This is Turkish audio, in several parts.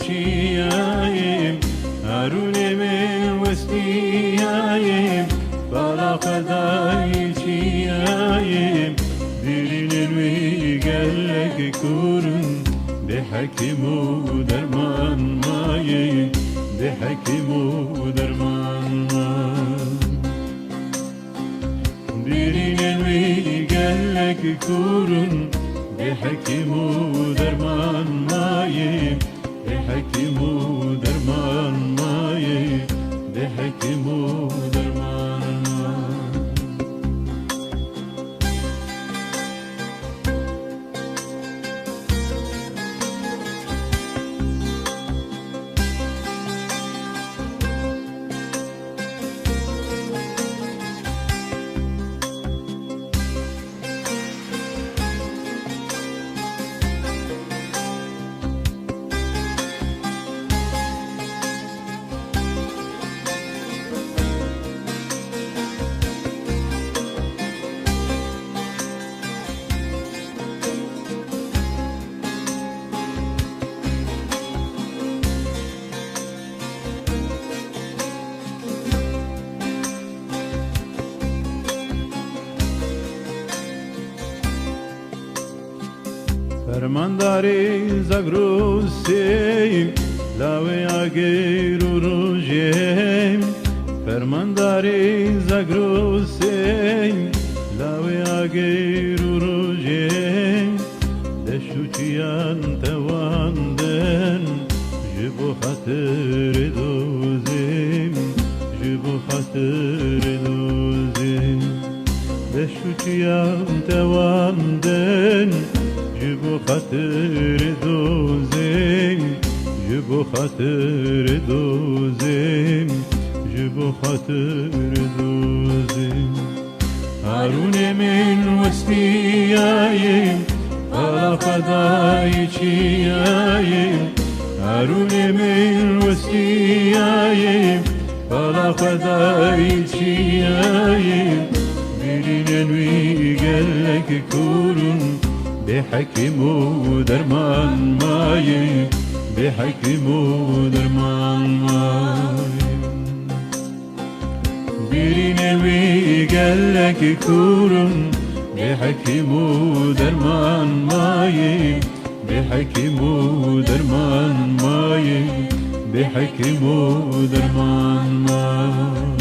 چیاییم هرونه من وستیاییم بالا خدای چیاییم birinin mi gellek kurun de hakimu derman mayi de hakimu derman birinin mi gellek kurun de hakimu derman mayi de hakimu derman mayi de hakimu derman Fermandari zagrusim lave agiru rujem Fermandari zagrusim lave agiru rujem Deşuçiyan tevanden jibu hatır dozim jibu hatır dozim Deşuçiyan tevanden Jibu khatır dozim, jibu khatır dozim, jibu khatır dozim. Harune min vestiyayim, ala kadai çiyayim. Harune min vestiyayim, ala kadai çiyayim. Birinin mi gellek kurun, بحكمو درمان ماي بحكمو درمان ماي birine mi gellek kurun بحكمو درمان ماي بحكمو درمان ماي بحكمو درمان ماي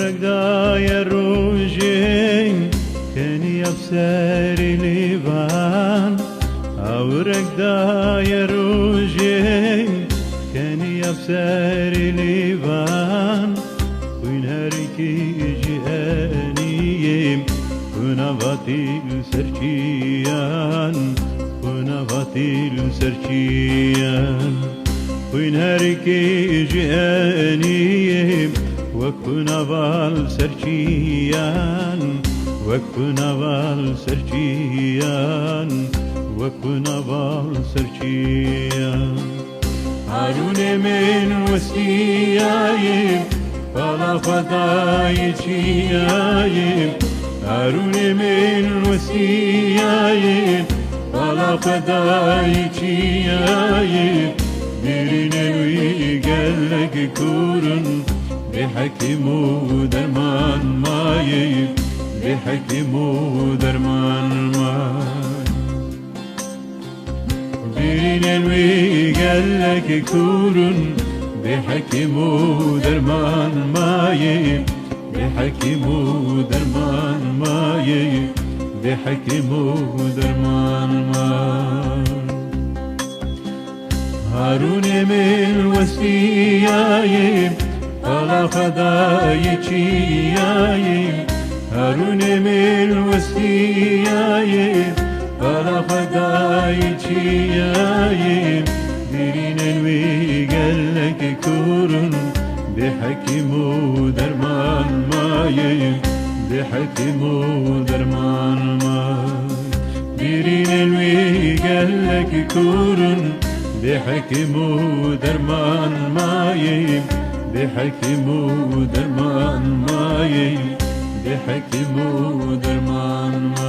Regdaya rujin keni yafsari livan Regdaya rujin keni yafsari livan Kun her iki cihaniyim Kun avatil serçiyan Kun avatil serçiyan Kun her iki cihaniyim وكن val serçiyan وكن val serçiyan وكن val serçiyan Harune min vestiyayim Bala fadai çiyayim Harune min vestiyayim Bala fadai çiyayim Birine mi gellek kurun بحكمو درمان ماي بحكمو درمان ماي birinin mi gellek kurun بحكمو درمان ماي بحكمو درمان ماي بحكم ودرمان مار هارون من وسيايم على خدايتشيايم هارون من وسيايم على خدايتشيايم ديرين الوي قالك كورن بحكم ودرمان مايم بحكم ودرمان مايم ديرين الوي قالك كورن بحكم ودرمان مايم بحكم ودرمان مايم بحكم ودرمان مايم